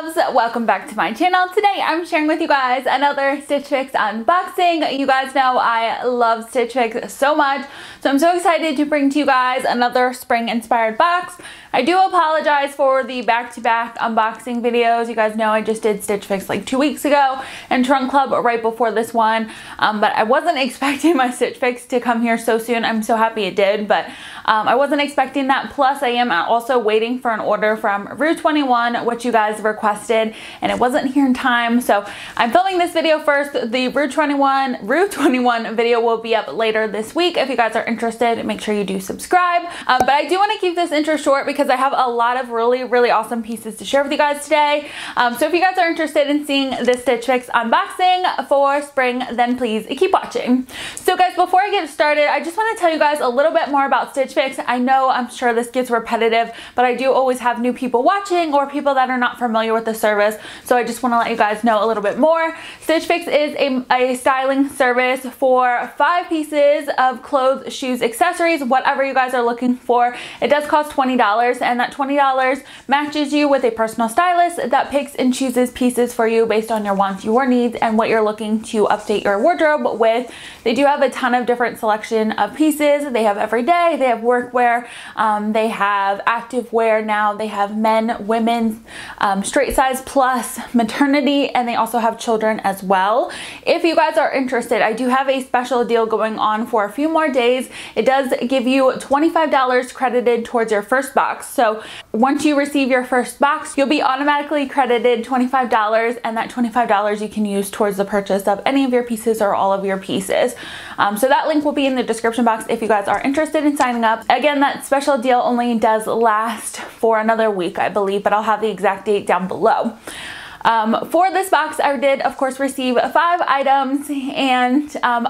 loves, welcome back to my channel. Today I'm sharing with you guys another Stitch Fix unboxing. You guys know I love Stitch Fix so much, so I'm so excited to bring to you guys another spring inspired box. I do apologize for the back-to-back unboxing videos. You guys know I just did Stitch Fix like 2 weeks ago and Trunk Club right before this one, but I wasn't expecting my Stitch Fix to come here so soon. I'm so happy it did, but I wasn't expecting that. Plus I am also waiting for an order from Rue 21, which you guys requested, and it wasn't here in time, so I'm filming this video first. The Rue 21 video will be up later this week. If you guys are interested, make sure you do subscribe. But I do want to keep this intro short because I have a lot of really awesome pieces to share with you guys today. So if you guys are interested in seeing this Stitch Fix unboxing for spring, then please keep watching. So guys, before I get started, I just want to tell you guys a little bit more about Stitch Fix. I know I'm sure this gets repetitive, but I do always have new people watching or people that are not familiar with the service, so I just want to let you guys know a little bit more. Stitch Fix is a styling service for 5 pieces of clothes, shoes, accessories, whatever you guys are looking for. It does cost $20, and that $20 matches you with a personal stylist that picks and chooses pieces for you based on your wants, your needs, and what you're looking to update your wardrobe with. They do have a ton of different selection of pieces. They have everyday, they have workwear, they have active wear now, they have men, women's, straight size plus maternity, and they also have children as well. If you guys are interested, I do have a special deal going on for a few more days. It does give you $25 credited towards your first box. So once you receive your first box, you'll be automatically credited $25, and that $25 you can use towards the purchase of any of your pieces or all of your pieces. So that link will be in the description box if you guys are interested in signing up. Again, that special deal only does last for another week, I believe, but I'll have the exact date down below. For this box, I did, of course, receive 5 items, and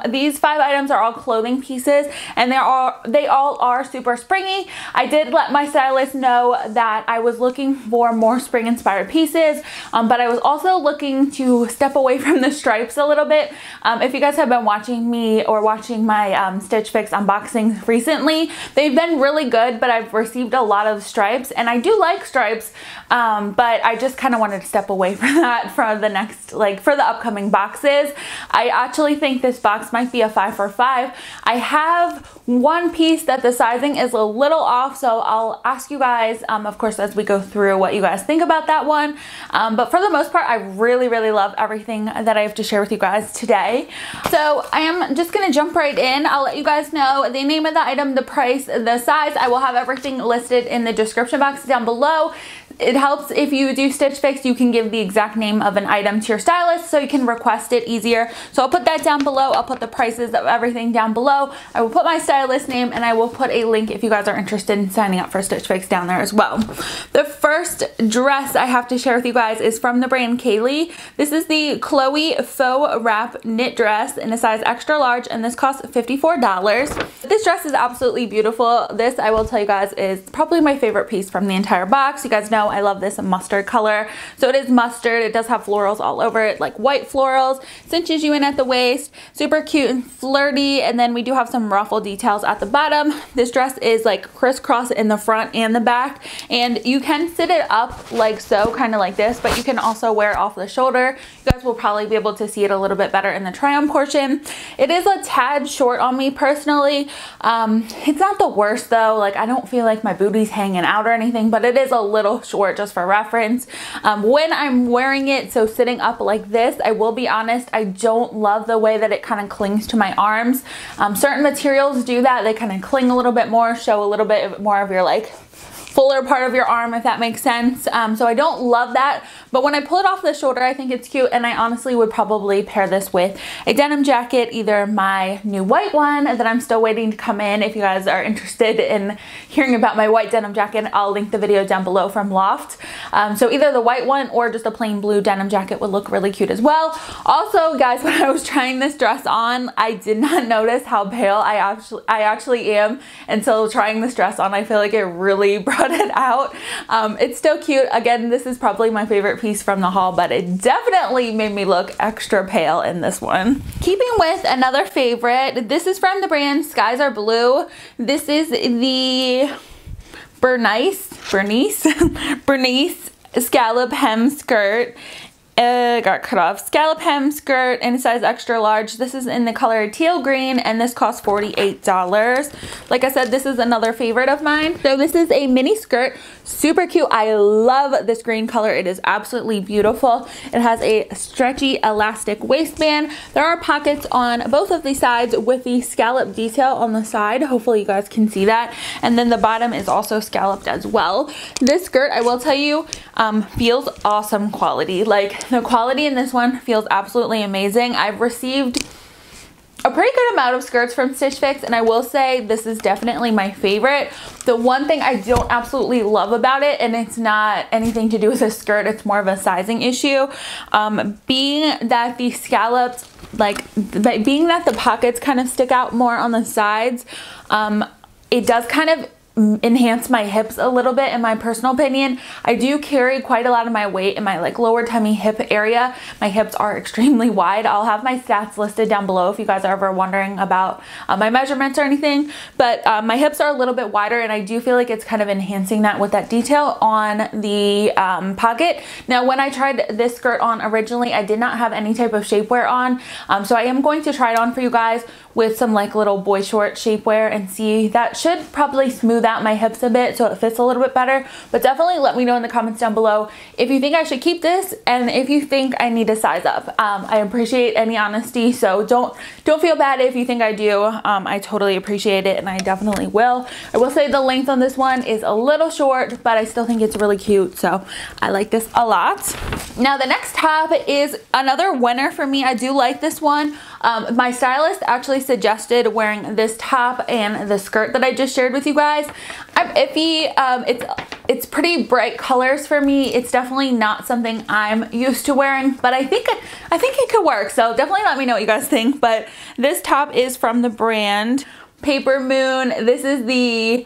these 5 items are all clothing pieces, and they all are super springy. I did let my stylist know that I was looking for more spring-inspired pieces, but I was also looking to step away from the stripes a little bit. If you guys have been watching me or watching my Stitch Fix unboxings recently, they've been really good, but I've received a lot of stripes, and I do like stripes, but I just kind of wanted to step away from that for the next, for the upcoming boxes. I actually think this box might be a 5 for 5. I have one piece that the sizing is a little off, so I'll ask you guys, of course, as we go through what you guys think about that one. But for the most part, I really love everything that I have to share with you guys today. So I am just gonna jump right in. I'll let you guys know the name of the item, the price, the size. I will have everything listed in the description box down below. It helps if you do Stitch Fix, you can give the exact name of an item to your stylist so you can request it easier. So I'll put that down below. I'll put the prices of everything down below. I will put my stylist name, and I will put a link if you guys are interested in signing up for Stitch Fix down there as well. The first dress I have to share with you guys is from the brand Kayleigh. This is the Chloe Faux Wrap knit dress in a size extra large, and this costs $54. This dress is absolutely beautiful. This, I will tell you guys, is probably my favorite piece from the entire box. You guys know I love this mustard color. So it is mustard. It does have florals all over it, like white florals, cinches you in at the waist, super cute and flirty, and then we do have some ruffle details at the bottom. This dress is like crisscross in the front and the back, and you can sit it up like so, kind of like this, but you can also wear it off the shoulder. You guys will probably be able to see it a little bit better in the try-on portion. It is a tad short on me personally. It's not the worst though. Like, I don't feel like my booty's hanging out or anything, but it is a little short just for reference. When I'm wearing it, so sitting up like this, I will be honest, I don't love the way that it kind of clings to my arms. Certain materials do that. They kind of cling a little bit more, show a little bit more of your fuller part of your arm, if that makes sense. So I don't love that, but when I pull it off the shoulder, I think it's cute, and I honestly would probably pair this with a denim jacket, either my new white one that I'm still waiting to come in. If you guys are interested in hearing about my white denim jacket, I'll link the video down below from Loft. So either the white one or just a plain blue denim jacket would look really cute as well. Also, guys, when I was trying this dress on, I did not notice how pale I actually am until trying this dress on. I feel like it really brought it out. It's still cute. Again, this is probably my favorite piece from the haul, but it definitely made me look extra pale in this one. Keeping with another favorite, this is from the brand Skies Are Blue. This is the Berenice scallop hem skirt. Got cut off. Scallop hem skirt in a size extra large. This is in the color teal green and this costs $48. Like I said, this is another favorite of mine. So this is a mini skirt, super cute. I love this green color. It is absolutely beautiful. It has a stretchy elastic waistband. There are pockets on both of the sides with the scallop detail on the side. Hopefully you guys can see that. And then the bottom is also scalloped as well. This skirt, I will tell you, feels awesome quality. Like, the quality in this one feels absolutely amazing. I've received a pretty good amount of skirts from Stitch Fix, and I will say this is definitely my favorite. The one thing I don't absolutely love about it, and it's not anything to do with the skirt, it's more of a sizing issue, being that the scallops, being that the pockets kind of stick out more on the sides, it does kind of enhance my hips a little bit in my personal opinion. I do carry quite a lot of my weight in my lower tummy hip area. My hips are extremely wide. I'll have my stats listed down below if you guys are ever wondering about my measurements or anything, but my hips are a little bit wider and I do feel like it's kind of enhancing that with that detail on the pocket. Now when I tried this skirt on originally, I did not have any type of shapewear on, so I am going to try it on for you guys with some little boy short shapewear and see. That should probably smooth out my hips a bit so it fits a little bit better. But definitely let me know in the comments down below if you think I should keep this and if you think I need to size up. I appreciate any honesty, so don't feel bad if you think I do. I totally appreciate it and I definitely will. I will say the length on this one is a little short, but I still think it's really cute, so I like this a lot. Now the next top is another winner for me. I do like this one. My stylist actually suggested wearing this top and the skirt that I just shared with you guys. I'm iffy. It's pretty bright colors for me. It's definitely not something I'm used to wearing, but I think it could work. So definitely let me know what you guys think. But this top is from the brand Papermoon. This is the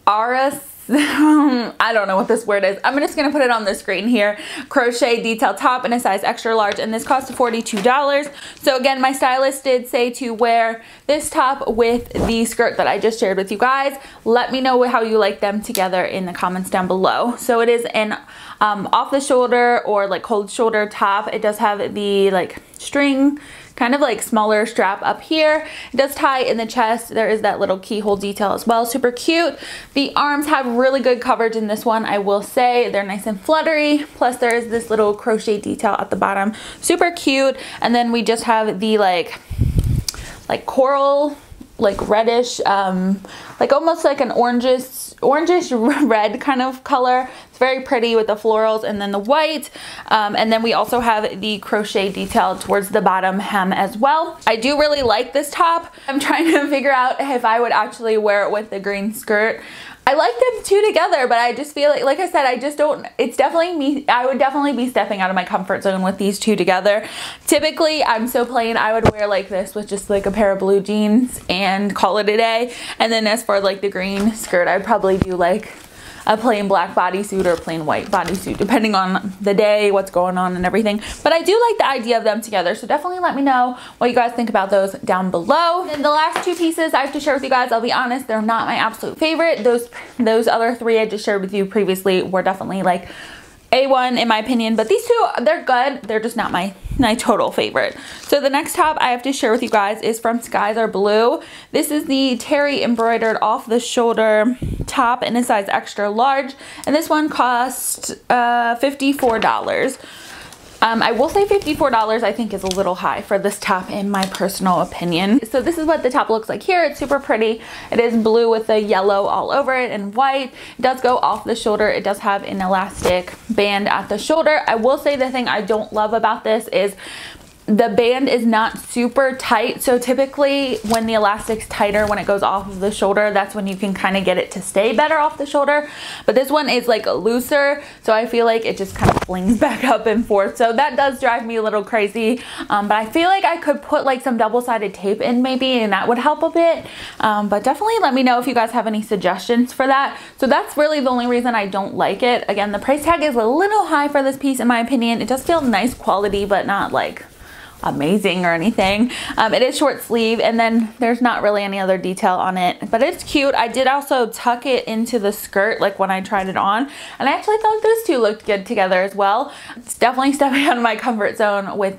Araceli. I don't know what this word is. I'm just gonna put it on the screen here. Crochet detail top in a size extra large, and this costs $42. So again, my stylist did say to wear this top with the skirt that I just shared with you guys. Let me know how you like them together in the comments down below. So it is an off the shoulder or cold shoulder top. It does have the string, kind of smaller strap up here. It does tie in the chest. There is that little keyhole detail as well. Super cute. The arms have really good coverage in this one, I will say. They're nice and fluttery. Plus there is this little crochet detail at the bottom. Super cute. And then we just have the coral, reddish, almost like an orangish red kind of color. It's very pretty with the florals and then the white, and then we also have the crochet detail towards the bottom hem as well. I do really like this top. I'm trying to figure out if I would actually wear it with the green skirt. I like them two together, but I just feel like I said, I just don't, it's definitely me. I would definitely be stepping out of my comfort zone with these two together. Typically, I'm so plain, I would wear this with just a pair of blue jeans and call it a day. And then as for the green skirt, I'd probably do a plain black bodysuit or a plain white bodysuit, depending on the day, what's going on and everything. But I do like the idea of them together, so definitely let me know what you guys think about those down below. And the last two pieces I have to share with you guys, I'll be honest, they're not my absolute favorite. Those other three I just shared with you previously were definitely A1 in my opinion, but these two, they're good. They're just not my total favorite. So the next top I have to share with you guys is from Skies Are Blue. This is the Terri embroidered off the shoulder top in a size extra large, and this one cost $54. I will say $54 I think is a little high for this top in my personal opinion. So this is what the top looks like here. It's super pretty. It is blue with the yellow all over it and white. It does go off the shoulder. It does have an elastic band at the shoulder. I will say the thing I don't love about this is the band is not super tight. So typically when the elastic's tighter, when it goes off of the shoulder, that's when you can kind of get it to stay better off the shoulder. But this one is looser, so I feel like it just kind of flings back up and forth. So that does drive me a little crazy. But I feel like I could put some double-sided tape in maybe, and that would help a bit. But definitely let me know if you guys have any suggestions for that. So that's really the only reason I don't like it. Again, the price tag is a little high for this piece in my opinion. It does feel nice quality, but not amazing or anything. It is short sleeve, and then there's not really any other detail on it, but it's cute. I did also tuck it into the skirt like when I tried it on, and I actually thought those two looked good together as well. It's definitely stepping out of my comfort zone with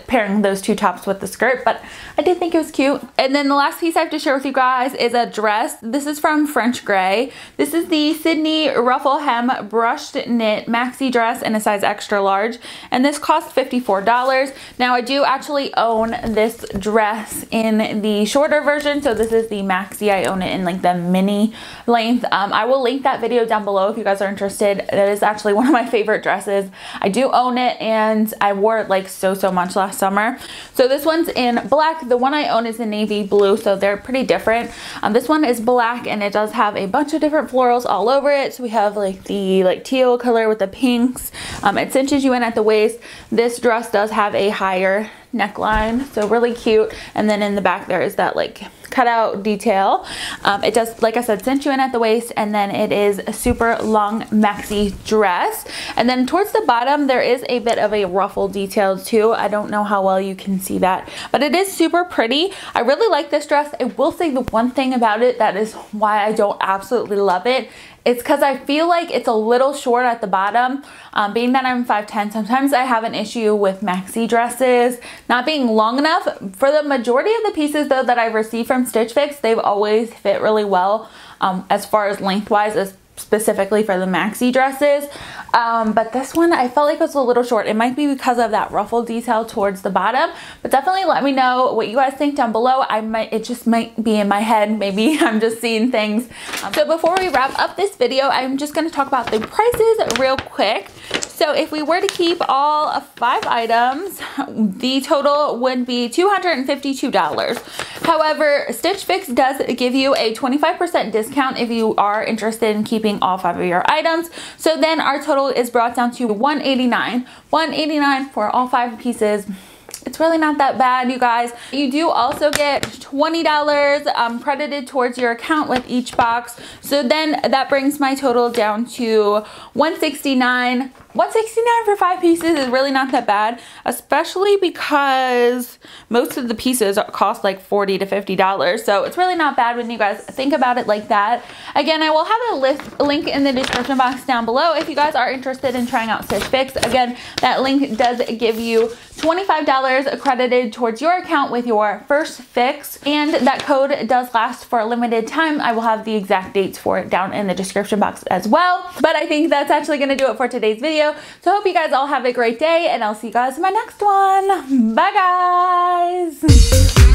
pairing those two tops with the skirt, but I did think it was cute. And then the last piece I have to share with you guys is a dress. This is from French Gray. This is the Sydnie ruffle hem brushed knit maxi dress in a size extra large, and this cost $54. Now I do actually own this dress in the shorter version, so this is the maxi. I own it in like the mini length. I will link that video down below if you guys are interested. That is actually one of my favorite dresses. I do own it, and I wore it like so much last summer. So this one's in black. The one I own is in navy blue, so they're pretty different. This one is black, and it does have a bunch of different florals all over it. So we have like the teal color with the pinks. It cinches you in at the waist. This dress does have a higher neckline, so really cute. And then in the back there is that like cutout detail. It does, like I said, cinch you in at the waist, and then it is a super long maxi dress. And then towards the bottom there is a bit of a ruffle detail too. I don't know how well you can see that, but it is super pretty. I really like this dress. I will say the one thing about it that is why I don't absolutely love it, it's because I feel like it's a little short at the bottom. Being that I'm 5'10", sometimes I have an issue with maxi dresses not being long enough. For the majority of the pieces though that I've received from Stitch Fix, they've always fit really well as far as lengthwise, as specifically for the maxi dresses. But this one I felt like it was a little short. It might be because of that ruffle detail towards the bottom, but definitely let me know what you guys think down below. It just might be in my head. Maybe I'm just seeing things. So before we wrap up this video, I'm just going to talk about the prices real quick. So if we were to keep all 5 items, the total would be $252. However, Stitch Fix does give you a 25% discount if you are interested in keeping all 5 of your items. So then our total is brought down to $189. $189 for all 5 pieces. It's really not that bad, you guys. You do also get $20 credited towards your account with each box. So then that brings my total down to $169. $169 for 5 pieces is really not that bad, especially because most of the pieces cost like $40 to $50. So it's really not bad when you guys think about it like that. Again, I will have a link in the description box down below if you guys are interested in trying out Stitch Fix. Again, that link does give you $25 accredited towards your account with your first fix, and that code does last for a limited time. I will have the exact dates for it down in the description box as well. But I think that's actually going to do it for today's video. So I hope you guys all have a great day, and I'll see you guys in my next one. Bye guys!